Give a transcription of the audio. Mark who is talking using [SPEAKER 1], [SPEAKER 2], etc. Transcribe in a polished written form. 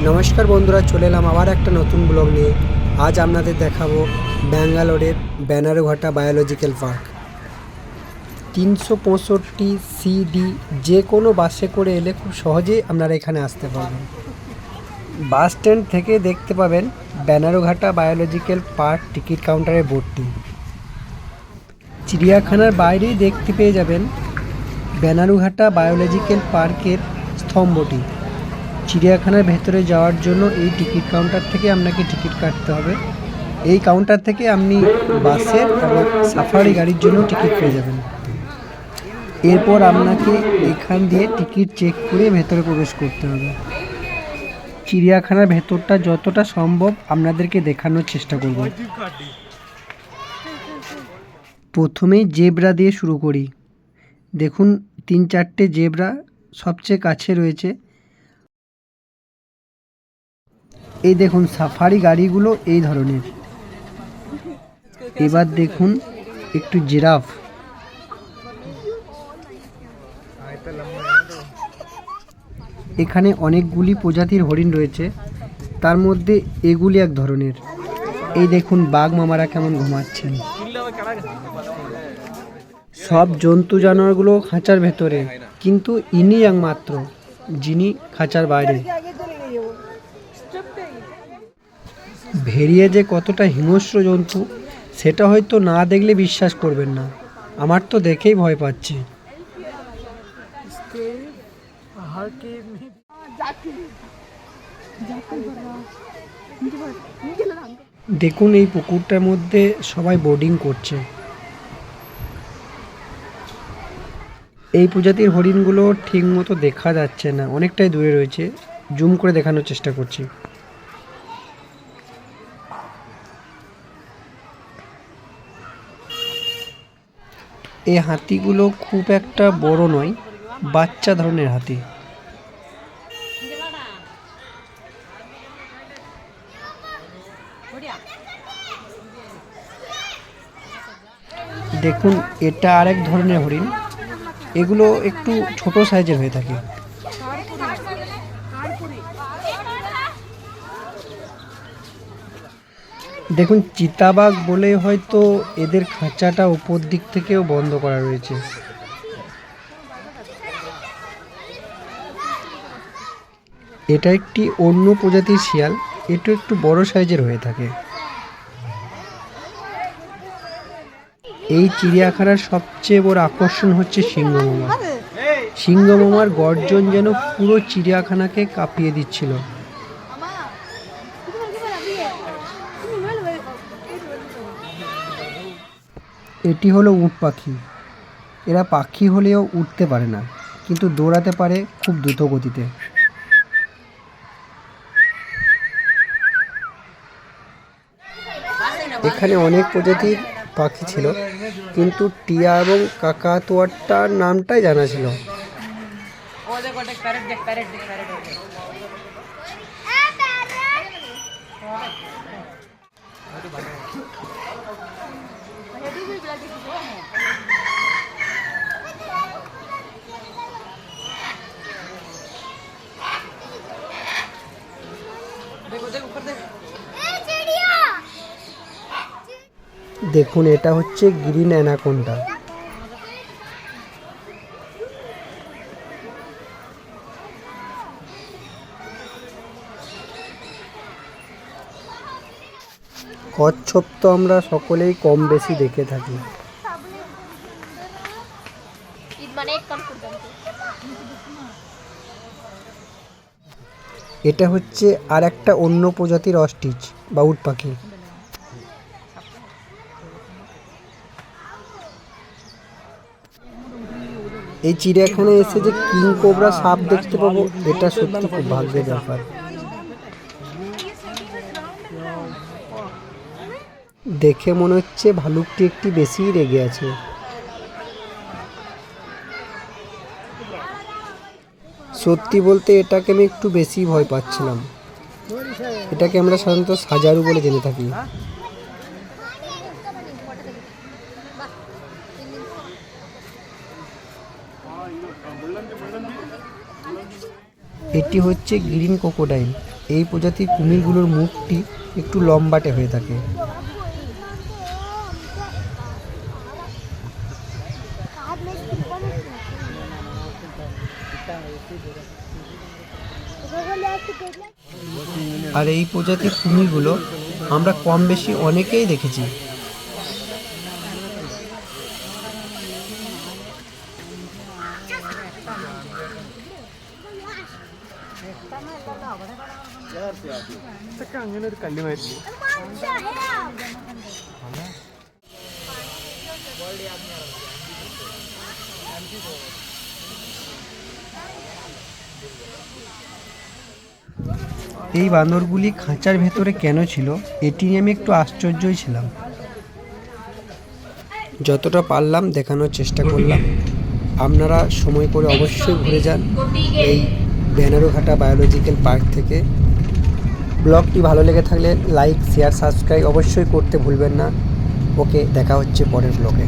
[SPEAKER 1] নমস্কার বন্ধুরা, চলে এলাম আবার একটা নতুন ব্লগ নিয়ে। আজ আপনাদের দেখাবো ব্যাঙ্গালোরের ব্যানারঘাটা বায়োলজিক্যাল পার্ক। 365 সিডি যে কোনো বাসে করে এলে খুব সহজেই আপনারা এখানে আসতে পারবেন। বাস স্ট্যান্ড থেকে দেখতে পাবেন ব্যানারঘাটা বায়োলজিক্যাল পার্ক টিকিট কাউন্টারের বোর্ডটি। চিড়িয়াখানার বাইরেই দেখতে পেয়ে যাবেন ব্যানারঘাটা বায়োলজিক্যাল পার্কের স্তম্ভটি। চিড়িয়াখানার ভেতরে যাওয়ার জন্য এই টিকিট কাউন্টার থেকে আপনাকে টিকিট কাটতে হবে। এই কাউন্টার থেকে আপনি বাসের এবং সাফারি গাড়ির জন্য টিকিট পেয়ে যাবেন। এরপর আপনাকে এখান দিয়ে টিকিট চেক করে ভেতরে প্রবেশ করতে হবে। চিড়িয়াখানার ভেতরটা যতটা সম্ভব আপনাদেরকে দেখানোর চেষ্টা করব। প্রথমেই জেব্রা দিয়ে শুরু করি। দেখুন 3-4টে জেব্রা সবচেয়ে কাছে রয়েছে। এই দেখুন সাফারি গাড়িগুলো এই ধরনের। এবার দেখুন একটু জিরাফ। এখানে অনেকগুলি প্রজাতির হরিণ রয়েছে, তার মধ্যে এগুলি এক ধরনের। এই দেখুন বাঘ মামারা কেমন ঘুমাচ্ছেন। সব জন্তু জানোয়ারগুলো খাঁচার ভেতরে, কিন্তু ইনি একমাত্র যিনি খাঁচার বাইরে। ভেড়িয়া যে কতটা হিংস্র জন্তু সেটা হয়তো না দেখলে বিশ্বাস করবেন না। আমার তো দেখেই ভয় পাচ্ছে। দেখুন এই পুকুরটার মধ্যে সবাই বোটিং করছে। এই প্রজাতির হরিণগুলো ঠিক মতো দেখা যাচ্ছে না, অনেকটাই দূরে রয়েছে। জুম করে দেখানোর চেষ্টা করছি। এই হাতিগুলো খুব একটা বড় নয়, বাচ্চা ধরনের হাতি। দেখুন এটা আরেক ধরনের হরিণ। এগুলো একটু ছোট সাইজের হয়ে থাকে। দেখুন চিতাবাঘ বলে হয়তো এদের খাঁচাটা উপর দিক থেকেও বন্ধ করা রয়েছে। এটা একটি অন্য প্রজাতির শিয়াল, এটা একটু বড় সাইজের হয়ে থাকে। এই চিড়িয়াখানার সবচেয়ে বড় আকর্ষণ হচ্ছে সিংহ মামা। সিংহ মামার গর্জন যেন পুরো চিড়িয়াখানাকে কাঁপিয়ে দিচ্ছিল। এটি হলো উট পাখি। এরা পাখি হলেও উঠতে পারে না, কিন্তু দৌড়াতে পারে খুব দ্রুত গতিতে। এখানে অনেক প্রজাতির পাখি ছিল, কিন্তু টিয়া এবং কাকাতুয়াটার নামটাই জানা ছিল। দেখুন এটা হচ্ছে গ্রিন অ্যানাকোন্ডা। কচ্ছপ তো আমরা সকলেই কম বেশি দেখে থাকি। এটা হচ্ছে আর একটা অন্য প্রজাতির অস্ট্রিচ বা উট পাখি। এই চিড়িয়াখানায় এসে যে কিং কোবরা সাপ দেখতে পাবো, এটা সত্যি খুব ভাগ্যের ব্যাপার। দেখে মনে হচ্ছে ভালুকটি একটি বেশিই রেগে আছে। সত্যি বলতে এটাকে আমি একটু বেশি ভয় পাচ্ছিলাম। এটাকে আমরা সাধারণত সাজারু বলে জেনে থাকি। এটি হচ্ছে গ্রিন ক্রোকোডাইল। এই প্রজাতির কুমিরগুলোর মুখটি একটু লম্বাটে হয়ে থাকে। আর এই প্রজাতির কুমিরগুলো আমরা কম বেশি অনেকেই দেখেছি।
[SPEAKER 2] അങ്ങനെ ഒരു കല്ലുമായിരുന്നു.
[SPEAKER 1] এই বান্দরগুলি খাঁচার ভেতরে কেন ছিল এটি নিয়ে আমি একটু আশ্চর্যই ছিলাম। যতটা পারলাম দেখানোর চেষ্টা করলাম। আপনারা সময় করে অবশ্যই ঘুরে যান এই বেনারুঘাটা বায়োলজিক্যাল পার্ক থেকে। ব্লগটি ভালো লেগে থাকলে লাইক, শেয়ার, সাবস্ক্রাইব অবশ্যই করতে ভুলবেন না। ওকে, দেখা হচ্ছে পরের ব্লগে।